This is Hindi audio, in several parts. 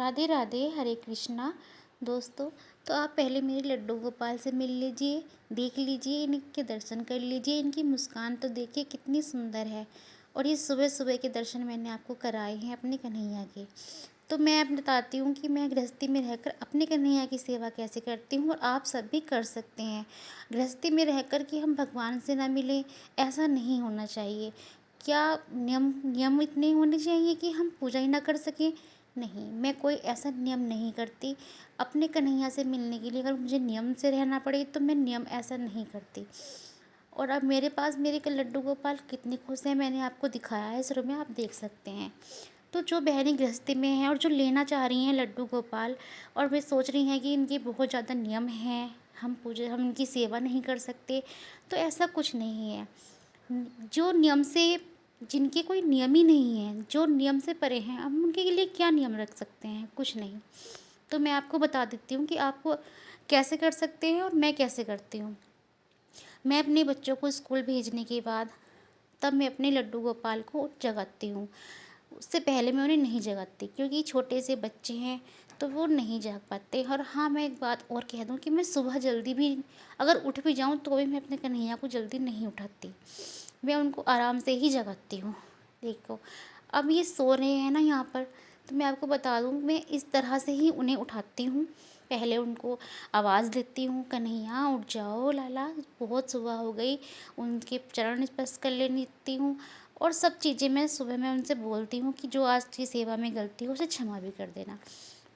राधे राधे, हरे कृष्णा। दोस्तों, तो आप पहले मेरे लड्डू गोपाल से मिल लीजिए, देख लीजिए, इनके दर्शन कर लीजिए। इनकी मुस्कान तो देखिए कितनी सुंदर है। और ये सुबह सुबह के दर्शन मैंने आपको कराए हैं अपने कन्हैया के। तो मैं अब बताती हूँ कि मैं गृहस्थी में रहकर अपने कन्हैया की सेवा कैसे करती हूँ, और आप सब भी कर सकते हैं। गृहस्थी में रहकर कि हम भगवान से ना मिलें, ऐसा नहीं होना चाहिए। क्या नियम नियम इतने होने चाहिए कि हम पूजा ही ना कर सकें? नहीं, मैं कोई ऐसा नियम नहीं करती। अपने कन्हैया से मिलने के लिए अगर मुझे नियम से रहना पड़े तो मैं नियम ऐसा नहीं करती। और अब मेरे पास मेरे के लड्डू गोपाल कितने खुश हैं, मैंने आपको दिखाया है शुरू में, आप देख सकते हैं। तो जो बहनें गृहस्थी में हैं और जो लेना चाह रही हैं लड्डू गोपाल, और वे सोच रही हैं कि इनके बहुत ज़्यादा नियम हैं, हम इनकी सेवा नहीं कर सकते, तो ऐसा कुछ नहीं है। जो नियम से जिनके कोई नियम ही नहीं है, जो नियम से परे हैं, हम उनके लिए क्या नियम रख सकते हैं? कुछ नहीं। तो मैं आपको बता देती हूँ कि आपको कैसे कर सकते हैं और मैं कैसे करती हूँ। मैं अपने बच्चों को स्कूल भेजने के बाद तब मैं अपने लड्डू गोपाल को जगाती हूँ। उससे पहले मैं उन्हें नहीं जगाती, क्योंकि छोटे से बच्चे हैं तो वो नहीं जाग पाते। और हाँ, मैं एक बात और कह दूँ कि मैं सुबह जल्दी भी अगर उठ भी जाऊँ तो भी मैं अपने कन्हैया को जल्दी नहीं उठाती, मैं उनको आराम से ही जगाती हूँ। देखो, अब ये सो रहे हैं ना यहाँ पर, तो मैं आपको बता दूँ, मैं इस तरह से ही उन्हें उठाती हूँ। पहले उनको आवाज़ देती हूँ, कन्हैया उठ जाओ लाला, बहुत सुबह हो गई। उनके चरण स्पर्श कर लेती हूँ, और सब चीज़ें मैं सुबह में उनसे बोलती हूँ कि जो आज की सेवा में गलती हो उसे क्षमा भी कर देना।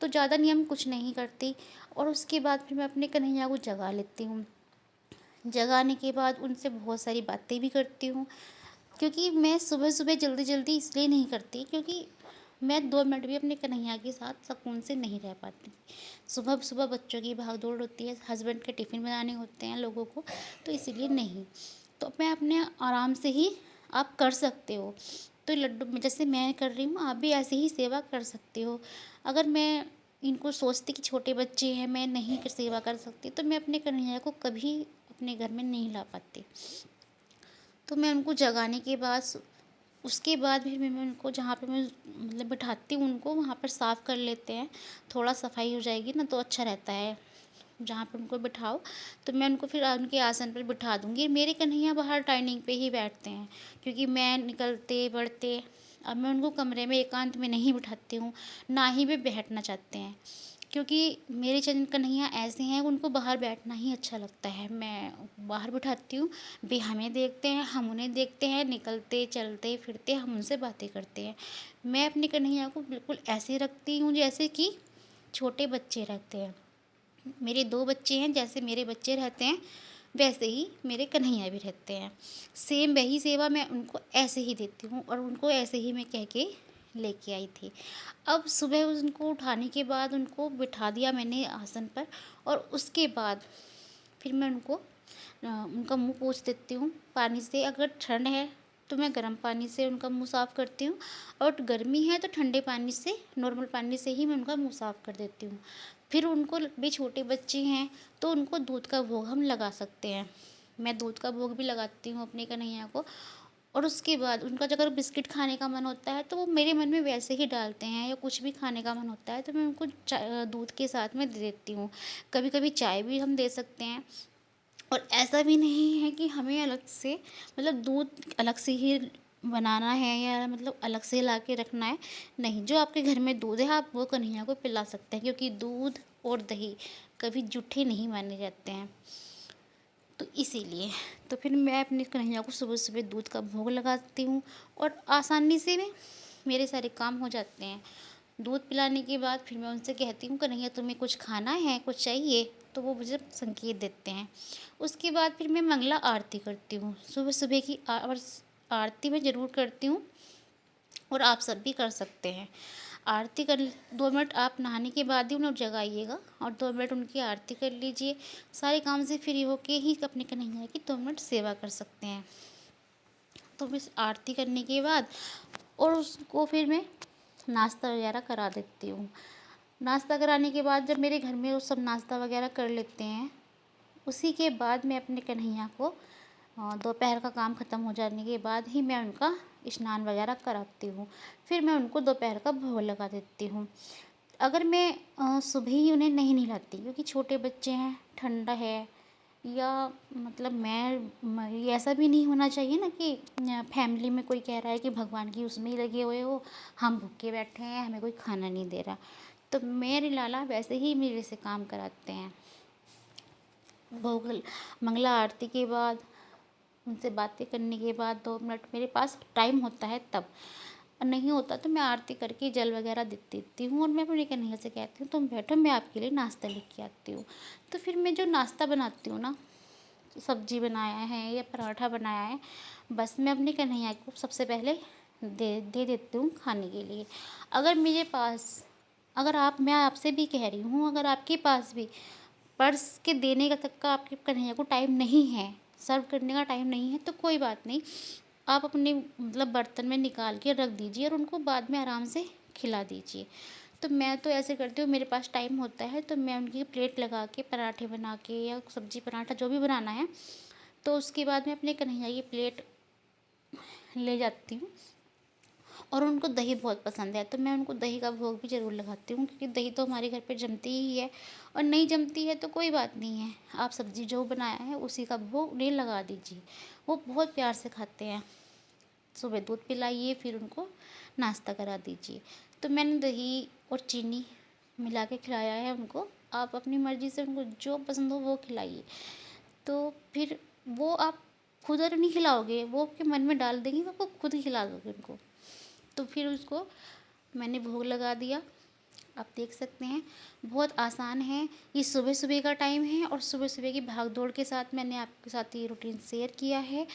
तो ज़्यादा नियम कुछ नहीं करती। और उसके बाद फिर मैं अपने कन्हैया को जगा लेती हूँ। जगाने के बाद उनसे बहुत सारी बातें भी करती हूँ, क्योंकि मैं सुबह सुबह जल्दी जल्दी इसलिए नहीं करती क्योंकि मैं 2 मिनट भी अपने कन्हैया के साथ सुकून से नहीं रह पाती। सुबह सुबह बच्चों की भाग दौड़ होती है, हस्बैंड के टिफ़िन बनाने होते हैं लोगों को, तो इसीलिए नहीं। तो मैं अपने आराम से ही, आप कर सकते हो। तो लड्डू जैसे मैं कर रही हूँ, आप भी ऐसे ही सेवा कर सकते हो। अगर मैं इनको सोचती कि छोटे बच्चे हैं, मैं नहीं सेवा कर सकती, तो मैं अपने कन्हैया को कभी अपने घर में नहीं ला पाती। तो मैं उनको जगाने के बाद उसके बाद फिर मैं उनको जहाँ पे मैं मतलब बिठाती हूँ उनको, वहाँ पर साफ़ कर लेते हैं। थोड़ा सफाई हो जाएगी ना तो अच्छा रहता है। जहाँ पे उनको बिठाओ, तो मैं उनको फिर उनके आसन पर बिठा दूँगी। मेरे कन्हैया बाहर डाइनिंग पे ही बैठते हैं, क्योंकि मैं निकलते बढ़ते, अब मैं उनको कमरे में एकांत में नहीं बिठाती हूँ, ना ही वे बैठना चाहते हैं। क्योंकि मेरे चंद कन्हैया ऐसे हैं, उनको बाहर बैठना ही अच्छा लगता है। मैं बाहर बिठाती हूँ, वे हमें देखते हैं, हम उन्हें देखते हैं, निकलते चलते फिरते हम उनसे बातें करते हैं। मैं अपने कन्हैया को बिल्कुल ऐसे रखती हूँ जैसे कि छोटे बच्चे रहते हैं। मेरे 2 बच्चे हैं, जैसे मेरे बच्चे रहते हैं वैसे ही मेरे कन्हैया भी रहते हैं। सेम वही सेवा मैं उनको ऐसे ही देती हूँ, और उनको ऐसे ही मैं कह के लेके आई थी। अब सुबह उनको उठाने के बाद उनको बिठा दिया मैंने आसन पर, और उसके बाद फिर मैं उनका मुँह पोंछ देती हूँ पानी से। अगर ठंड है तो मैं गर्म पानी से उनका मुँह साफ़ करती हूँ, और गर्मी है तो ठंडे पानी से, नॉर्मल पानी से ही मैं उनका मुँह साफ़ कर देती हूँ। फिर उनको, भी छोटे बच्चे हैं तो उनको दूध का भोग हम लगा सकते हैं। मैं दूध का भोग भी लगाती हूँ अपने कन्हैया को। और उसके बाद उनका अगर बिस्किट खाने का मन होता है तो वो मेरे मन में वैसे ही डालते हैं, या कुछ भी खाने का मन होता है तो मैं उनको दूध के साथ में दे देती हूँ। कभी कभी चाय भी हम दे सकते हैं। और ऐसा भी नहीं है कि हमें अलग से, मतलब दूध अलग से ही बनाना है, या मतलब अलग से ला के रखना है। नहीं, जो आपके घर में दूध है आप वो कन्हैया को पिला सकते हैं, क्योंकि दूध और दही कभी जूठे नहीं माने जाते हैं। तो इसीलिए, तो फिर मैं अपने कन्हैया को सुबह सुबह दूध का भोग लगाती हूँ, और आसानी से मेरे सारे काम हो जाते हैं। दूध पिलाने के बाद फिर मैं उनसे कहती हूँ, कन्हैया तुम्हें कुछ खाना है, कुछ चाहिए? तो वो मुझे संकेत देते हैं। उसके बाद फिर मैं मंगला आरती करती हूँ। सुबह सुबह की आरती मैं ज़रूर करती हूँ, और आप सब भी कर सकते हैं। आरती कर 2 मिनट आप नहाने के बाद ही उन्हें जगाइएगा, और 2 मिनट उनकी आरती कर लीजिए। सारे काम से फ्री होके ही अपने कन्हैया की 2 मिनट सेवा कर सकते हैं। तो बस आरती करने के बाद, और उसको फिर मैं नाश्ता वगैरह करा देती हूँ। नाश्ता कराने के बाद जब मेरे घर में वो सब नाश्ता वगैरह कर लेते हैं, उसी के बाद मैं अपने कन्हैया को दोपहर का काम ख़त्म हो जाने के बाद ही मैं उनका स्नान वगैरह कराती हूँ। फिर मैं उनको दोपहर का भोग लगा देती हूँ। अगर मैं सुबह ही उन्हें नहीं नहलाती क्योंकि छोटे बच्चे हैं, ठंडा है, या मतलब ये ऐसा भी नहीं होना चाहिए ना कि फैमिली में कोई कह रहा है कि भगवान की उसमें ही लगे हुए हो, हम भूखे बैठे हैं, हमें कोई खाना नहीं दे रहा। तो मेरे लाला वैसे ही मेरे से काम कराते हैं। भोग मंगला आरती के बाद, उनसे बातें करने के बाद 2 मिनट मेरे पास टाइम होता है तब, और नहीं होता तो मैं आरती करके जल वगैरह दे देती हूँ और मैं अपने कन्हैया से कहती हूँ तुम बैठो, मैं आपके लिए नाश्ता लेके आती हूँ। तो फिर मैं जो नाश्ता बनाती हूँ ना, सब्जी बनाया है या पराठा बनाया है, बस मैं अपने कन्हैया को सबसे पहले दे देती हूँ खाने के लिए। अगर मेरे पास, अगर आप, मैं आपसे भी कह रही हूँ, अगर आपके पास भी पर्स के देने का तक का आपके कन्हैया को टाइम नहीं है, सर्व करने का टाइम नहीं है, तो कोई बात नहीं, आप अपने मतलब बर्तन में निकाल के रख दीजिए और उनको बाद में आराम से खिला दीजिए। तो मैं तो ऐसे करती हूँ, मेरे पास टाइम होता है तो मैं उनकी प्लेट लगा के पराठे बना के या सब्जी पराठा जो भी बनाना है, तो उसके बाद मैं अपने कन्हैया की प्लेट ले जाती हूँ। और उनको दही बहुत पसंद है तो मैं उनको दही का भोग भी ज़रूर लगाती हूँ, क्योंकि दही तो हमारे घर पे जमती ही है, और नहीं जमती है तो कोई बात नहीं है, आप सब्ज़ी जो बनाया है उसी का भोग उन्हें लगा दीजिए, वो बहुत प्यार से खाते हैं। सुबह दूध पिलाइए, फिर उनको नाश्ता करा दीजिए। तो मैंने दही और चीनी मिला के खिलाया है उनको, आप अपनी मर्ज़ी से उनको जो पसंद हो वो खिलाइए। तो फिर वो आप खुद और नहीं खिलाओगे, वो आपके मन में डाल देंगे, वो आपको खुद ही खिला दोगे उनको। तो फिर उसको मैंने भोग लगा दिया। आप देख सकते हैं बहुत आसान है, ये सुबह-सुबह का टाइम है और सुबह-सुबह की भाग-दौड़ के साथ मैंने आपके साथ ये रूटीन शेयर किया है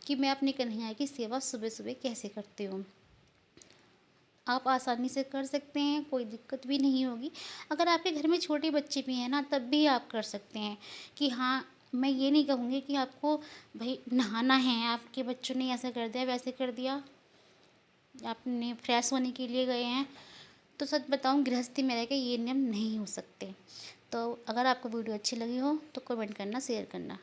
कि मैं अपने कन्हैया की सेवा सुबह-सुबह कैसे करती हूँ। आप आसानी से कर सकते हैं, कोई दिक्कत भी नहीं होगी। अगर आपके घर में छोटे बच्चे भी हैं ना, तब भी आप कर सकते हैं कि हाँ, मैं ये नहीं कहूँगी कि आपको भई नहाना है, आपके बच्चों ने ऐसा कर दिया, वैसे कर दिया, आपने फ्रेश होने के लिए गए हैं, तो सच बताऊँ गृहस्थी में रह के ये नियम नहीं हो सकते। तो अगर आपको वीडियो अच्छी लगी हो तो कमेंट करना, शेयर करना।